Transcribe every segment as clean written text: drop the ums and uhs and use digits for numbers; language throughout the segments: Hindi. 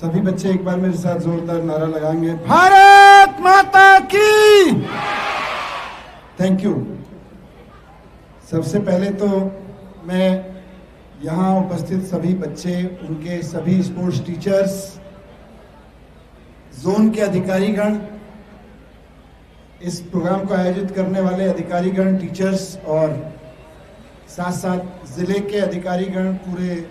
सभी बच्चे एक बार मेरे साथ जोरदार नारा लगाएंगे, भारत माता की। Thank you. सबसे पहले तो मैं यहाँ उपस्थित सभी बच्चे, उनके सभी स्पोर्ट्स टीचर्स, जोन के अधिकारीगण, इस प्रोग्राम को आयोजित करने वाले अधिकारीगण, टीचर्स और साथ साथ जिले के अधिकारीगण, पूरे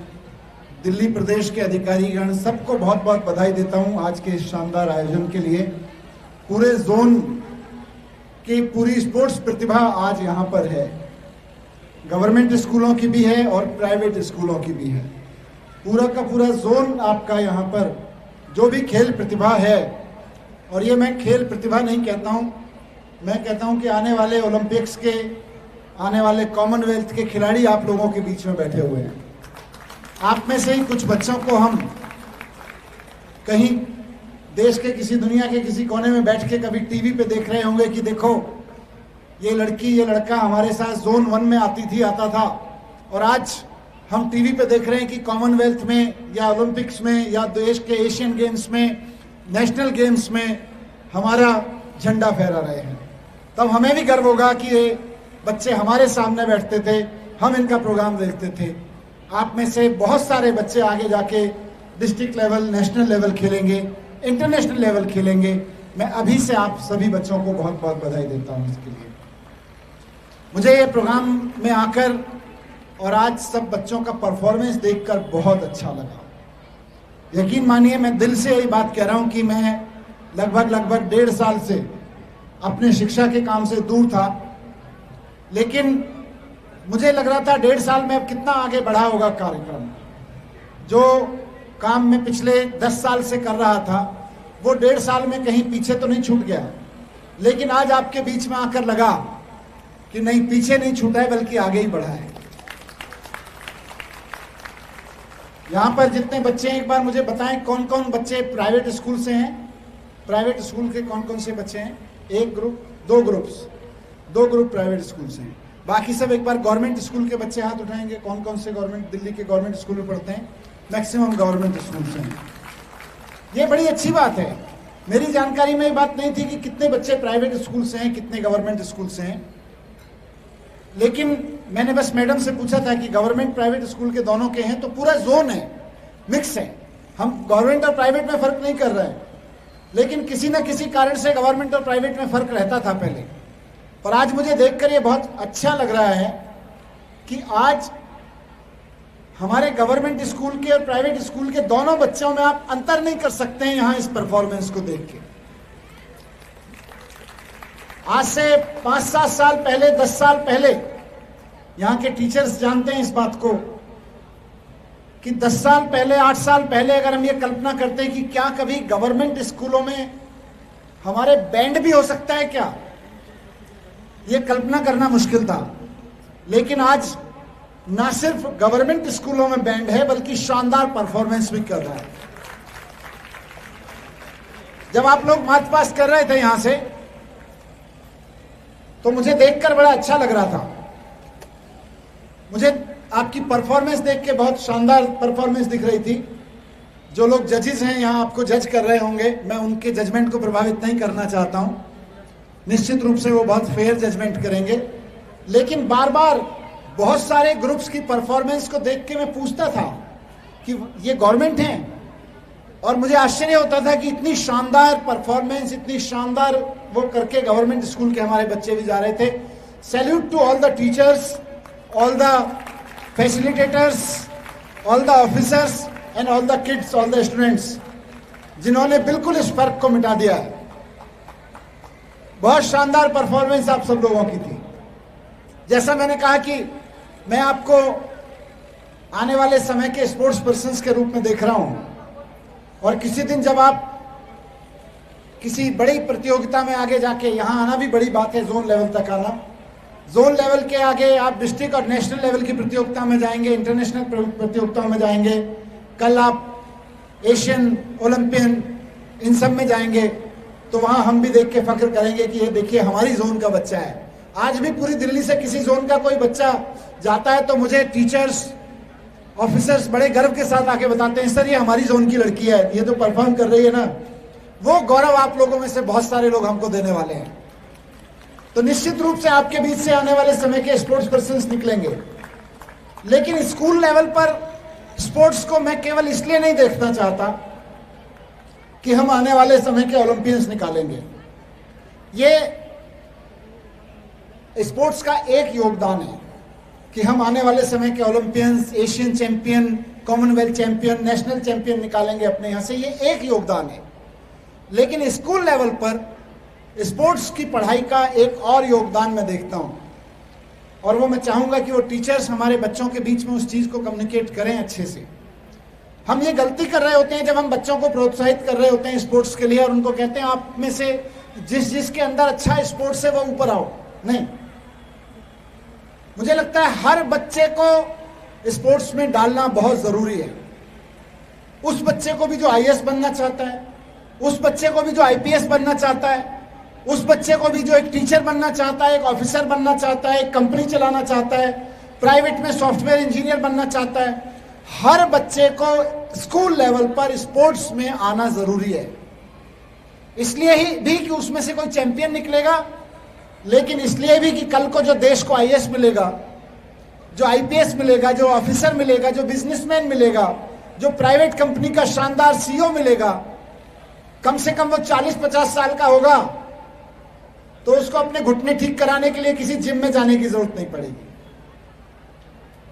दिल्ली प्रदेश के अधिकारीगण, सबको बहुत बहुत बधाई देता हूं आज के इस शानदार आयोजन के लिए। पूरे जोन की पूरी स्पोर्ट्स प्रतिभा आज यहाँ पर है। गवर्नमेंट स्कूलों की भी है और प्राइवेट स्कूलों की भी है। पूरा का पूरा जोन आपका यहाँ पर जो भी खेल प्रतिभा है, और ये मैं खेल प्रतिभा नहीं कहता हूँ, मैं कहता हूँ कि आने वाले ओलंपिक्स के, आने वाले कॉमनवेल्थ के खिलाड़ी आप लोगों के बीच में बैठे हुए हैं। आप में से ही कुछ बच्चों को हम कहीं देश के किसी, दुनिया के किसी कोने में बैठ के कभी टीवी पे देख रहे होंगे कि देखो ये लड़की, ये लड़का हमारे साथ जोन 1 में आती थी, आता था, और आज हम टीवी पे देख रहे हैं कि कॉमनवेल्थ में या ओलंपिक्स में या देश के एशियन गेम्स में, नेशनल गेम्स में हमारा झंडा फहरा रहे हैं। तब हमें भी गर्व होगा कि ये बच्चे हमारे सामने बैठते थे, हम इनका प्रोग्राम देखते थे। आप में से बहुत सारे बच्चे आगे जाके डिस्ट्रिक्ट लेवल, नेशनल लेवल खेलेंगे, इंटरनेशनल लेवल खेलेंगे। मैं अभी से आप सभी बच्चों को बहुत बहुत बधाई देता हूं इसके लिए। मुझे ये प्रोग्राम में आकर और आज सब बच्चों का परफॉर्मेंस देखकर बहुत अच्छा लगा। यकीन मानिए, मैं दिल से यही बात कह रहा हूं कि मैं लगभग 1.5 साल से अपने शिक्षा के काम से दूर था, लेकिन मुझे लग रहा था 1.5 साल में अब कितना आगे बढ़ा होगा कार्यक्रम। जो काम मैं पिछले 10 साल से कर रहा था वो 1.5 साल में कहीं पीछे तो नहीं छूट गया, लेकिन आज आपके बीच में आकर लगा कि नहीं, पीछे नहीं छूटा है बल्कि आगे ही बढ़ा है। यहां पर जितने बच्चे हैं, एक बार मुझे बताएं कौन कौन बच्चे प्राइवेट स्कूल से हैं। प्राइवेट स्कूल के कौन कौन से बच्चे हैं? एक ग्रुप, दो ग्रुप प्राइवेट स्कूल से हैं। बाकी सब एक बार गवर्नमेंट स्कूल के बच्चे हाथ उठाएंगे। कौन कौन से गवर्नमेंट, दिल्ली के गवर्नमेंट स्कूल में पढ़ते हैं? मैक्सिमम गवर्नमेंट स्कूल से हैं। ये बड़ी अच्छी बात है। मेरी जानकारी में ये बात नहीं थी कि कितने बच्चे प्राइवेट स्कूल से हैं, कितने गवर्नमेंट स्कूल से हैं, लेकिन मैंने बस मैडम से पूछा था कि गवर्नमेंट प्राइवेट स्कूल के दोनों के हैं, तो पूरा जोन है, मिक्स है। हम गवर्नमेंट और प्राइवेट में फर्क नहीं कर रहे हैं, लेकिन किसी न किसी कारण से गवर्नमेंट और प्राइवेट में फर्क रहता था पहले। पर आज मुझे देखकर ये बहुत अच्छा लग रहा है कि आज हमारे गवर्नमेंट स्कूल के और प्राइवेट स्कूल के दोनों बच्चों में आप अंतर नहीं कर सकते हैं यहां इस परफॉर्मेंस को देख के। आज से 5-7 साल पहले, 10 साल पहले यहां के टीचर्स जानते हैं इस बात को कि 10 साल पहले, 8 साल पहले अगर हम ये कल्पना करते हैं कि क्या कभी गवर्नमेंट स्कूलों में हमारे बैंड भी हो सकता है क्या, ये कल्पना करना मुश्किल था। लेकिन आज ना सिर्फ गवर्नमेंट स्कूलों में बैंड है बल्कि शानदार परफॉर्मेंस भी कर रहा है। जब आप लोग मार्च पास कर रहे थे यहां से, तो मुझे देखकर बड़ा अच्छा लग रहा था। मुझे आपकी परफॉर्मेंस देख के बहुत शानदार परफॉर्मेंस दिख रही थी। जो लोग जजेस हैं यहां आपको जज कर रहे होंगे, मैं उनके जजमेंट को प्रभावित नहीं करना चाहता हूं। निश्चित रूप से वो बहुत फेयर जजमेंट करेंगे, लेकिन बार बार बहुत सारे ग्रुप्स की परफॉर्मेंस को देख के मैं पूछता था कि ये गवर्नमेंट हैं, और मुझे आश्चर्य होता था कि इतनी शानदार परफॉर्मेंस, इतनी शानदार वो करके गवर्नमेंट स्कूल के हमारे बच्चे भी जा रहे थे। Salute to all the teachers, all the facilitators, all the officers and all the kids, all the students, जिन्होंने बिल्कुल इस फर्क को मिटा दिया है। बहुत शानदार परफॉर्मेंस आप सब लोगों की थी। जैसा मैंने कहा कि मैं आपको आने वाले समय के स्पोर्ट्स पर्सन्स के रूप में देख रहा हूं, और किसी दिन जब आप किसी बड़ी प्रतियोगिता में आगे जाके, यहां आना भी बड़ी बात है, जोन लेवल तक आना, जोन लेवल के आगे आप डिस्ट्रिक्ट और नेशनल लेवल की प्रतियोगिता में जाएंगे, इंटरनेशनल प्रतियोगिताओं में जाएंगे, कल आप एशियन, ओलंपियन, इन सब में जाएंगे, तो वहां हम भी देख के फख्र करेंगे कि ये देखिए हमारी जोन का बच्चा है। आज भी पूरी दिल्ली से किसी जोन का कोई बच्चा जाता है तो मुझे टीचर्स, ऑफिसर्स बड़े गर्व के साथ आके बताते हैं सर ये हमारी जोन की लड़की है, ये तो परफॉर्म कर रही है ना, वो गौरव आप लोगों में से बहुत सारे लोग हमको देने वाले हैं। तो निश्चित रूप से आपके बीच से आने वाले समय के स्पोर्ट्स पर्सन्स निकलेंगे, लेकिन स्कूल लेवल पर स्पोर्ट्स को मैं केवल इसलिए नहीं देखना चाहता कि हम आने वाले समय के ओलंपियंस निकालेंगे। ये स्पोर्ट्स का एक योगदान है कि हम आने वाले समय के Olympians, Asian champion, Commonwealth champion, national champion निकालेंगे अपने यहां से, ये एक योगदान है। लेकिन स्कूल लेवल पर स्पोर्ट्स की पढ़ाई का एक और योगदान मैं देखता हूं, और वो मैं चाहूंगा कि वो टीचर्स हमारे बच्चों के बीच में उस चीज को कम्युनिकेट करें अच्छे से। हम ये गलती कर रहे होते हैं जब हम बच्चों को प्रोत्साहित कर रहे होते हैं स्पोर्ट्स के लिए और उनको कहते हैं आप में से जिसके अंदर अच्छा स्पोर्ट्स है वो ऊपर आओ। नहीं, मुझे लगता है हर बच्चे को स्पोर्ट्स में डालना बहुत जरूरी है। उस बच्चे को भी जो आईएएस बनना चाहता है, उस बच्चे को भी जो आईपीएस बनना चाहता है, उस बच्चे को भी जो एक टीचर बनना चाहता है, एक ऑफिसर बनना चाहता है, एक कंपनी चलाना चाहता है, प्राइवेट में सॉफ्टवेयर इंजीनियर बनना चाहता है, हर बच्चे को स्कूल लेवल पर स्पोर्ट्स में आना जरूरी है। इसलिए ही भी कि उसमें से कोई चैंपियन निकलेगा, लेकिन इसलिए भी कि कल को जो देश को आईएएस मिलेगा, जो आईपीएस मिलेगा, जो ऑफिसर मिलेगा, जो बिजनेसमैन मिलेगा, जो प्राइवेट कंपनी का शानदार सीईओ मिलेगा, कम से कम वो 40-50 साल का होगा, तो उसको अपने घुटने ठीक कराने के लिए किसी जिम में जाने की जरूरत नहीं पड़ेगी।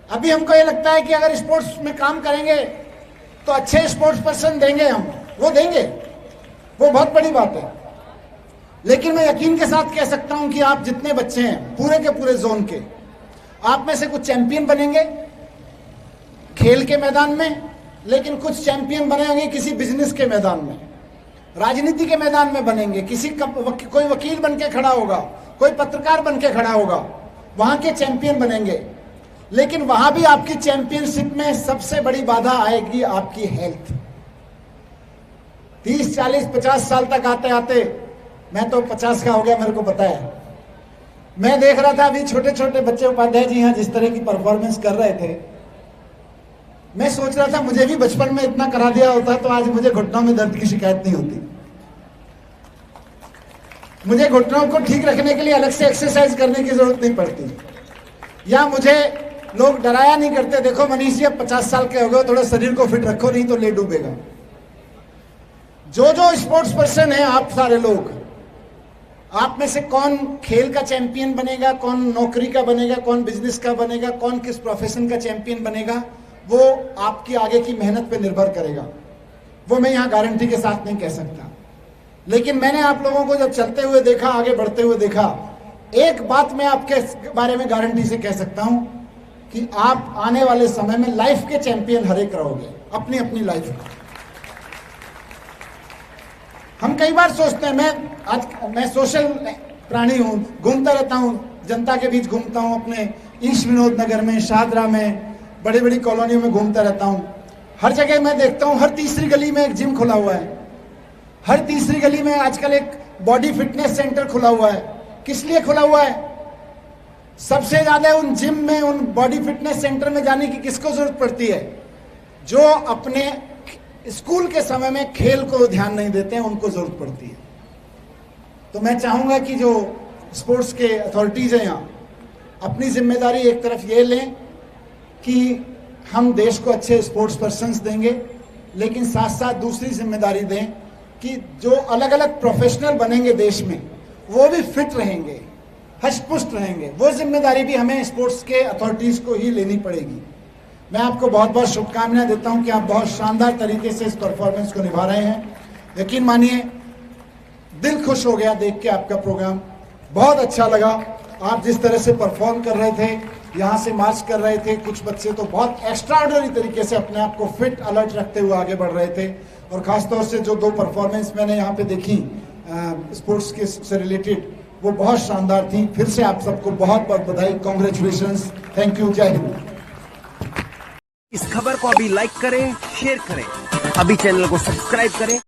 अभी हमको ये लगता है कि अगर स्पोर्ट्स में काम करेंगे तो अच्छे स्पोर्ट्स पर्सन देंगे, हम वो देंगे, वो बहुत बड़ी बात है। लेकिन मैं यकीन के साथ कह सकता हूं कि आप जितने बच्चे हैं पूरे के पूरे जोन के, आप में से कुछ चैंपियन बनेंगे खेल के मैदान में, लेकिन कुछ चैंपियन बनेंगे किसी बिजनेस के मैदान में, राजनीति के मैदान में बनेंगे, कोई वकील बन के खड़ा होगा, कोई पत्रकार बन के खड़ा होगा, वहां के चैंपियन बनेंगे। लेकिन वहां भी आपकी चैंपियनशिप में सबसे बड़ी बाधा आएगी आपकी हेल्थ। 30, 40, 50 साल तक आते आते, मैं तो 50 का हो गया, मेरे को पता है, मैं देख रहा था अभी छोटे छोटे बच्चे, उपाध्याय जी यहाँ जिस तरह की परफॉर्मेंस कर रहे थे, मैं सोच रहा था मुझे भी बचपन में इतना करा दिया होता तो आज मुझे घुटनों में दर्द की शिकायत नहीं होती। मुझे घुटनों को ठीक रखने के लिए अलग से एक्सरसाइज करने की जरूरत नहीं पड़ती, या मुझे लोग डराया नहीं करते, देखो मनीष जी अब 50 साल के हो गए, थोड़ा शरीर को फिट रखो नहीं तो ले डूबेगा। जो जो स्पोर्ट्स पर्सन है, आप सारे लोग, आप में से कौन खेल का चैंपियन बनेगा, कौन नौकरी का बनेगा, कौन बिजनेस का बनेगा, कौन किस प्रोफेशन का चैंपियन बनेगा, वो आपकी आगे की मेहनत पे निर्भर करेगा। वो मैं यहाँ गारंटी के साथ नहीं कह सकता, लेकिन मैंने आप लोगों को जब चलते हुए देखा, आगे बढ़ते हुए देखा, एक बात मैं आपके बारे में गारंटी से कह सकता हूं कि आप आने वाले समय में लाइफ के चैंपियन हर एक रहोगे, अपनी अपनी लाइफ का। हम कई बार सोचते हैं, मैं सोशल प्राणी हूं, घूमता रहता हूं, जनता के बीच घूमता हूं, अपने ईस्ट विनोद नगर में, शाहदरा में, बड़ी बड़ी कॉलोनियों में घूमता रहता हूं। हर जगह मैं देखता हूं, हर तीसरी गली में एक जिम खुला हुआ है, हर तीसरी गली में आजकल एक बॉडी फिटनेस सेंटर खुला हुआ है। किस लिए खुला हुआ है? सबसे ज्यादा उन जिम में, उन बॉडी फिटनेस सेंटर में जाने की किसको जरूरत पड़ती है? जो अपने स्कूल के समय में खेल को ध्यान नहीं देते हैं, उनको जरूरत पड़ती है। तो मैं चाहूंगा कि जो स्पोर्ट्स के अथॉरिटीज हैं यहाँ, अपनी जिम्मेदारी एक तरफ ये लें कि हम देश को अच्छे स्पोर्ट्स पर्सन्स देंगे, लेकिन साथ साथ दूसरी जिम्मेदारी दें कि जो अलग अलग प्रोफेशनल बनेंगे देश में, वो भी फिट रहेंगे, हष्ट-पुष्ट रहेंगे। वो जिम्मेदारी भी हमें स्पोर्ट्स के अथॉरिटीज को ही लेनी पड़ेगी। मैं आपको बहुत बहुत शुभकामनाएं देता हूं कि आप बहुत शानदार तरीके से इस परफॉर्मेंस को निभा रहे हैं। यकीन मानिए, दिल खुश हो गया देख के आपका प्रोग्राम, बहुत अच्छा लगा। आप जिस तरह से परफॉर्म कर रहे थे, यहाँ से मार्च कर रहे थे, कुछ बच्चे तो बहुत एक्स्ट्राऑर्डिनरी तरीके से अपने आप को फिट अलर्ट रखते हुए आगे बढ़ रहे थे। और खासतौर से जो 2 परफॉर्मेंस मैंने यहाँ पे देखी स्पोर्ट्स के से रिलेटेड, वो बहुत शानदार थी। फिर से आप सबको बहुत बहुत बधाई, कॉन्ग्रेचुलेशंस, थैंक यू, जय हिंद। इस खबर को अभी लाइक करें, शेयर करें, अभी चैनल को सब्सक्राइब करें।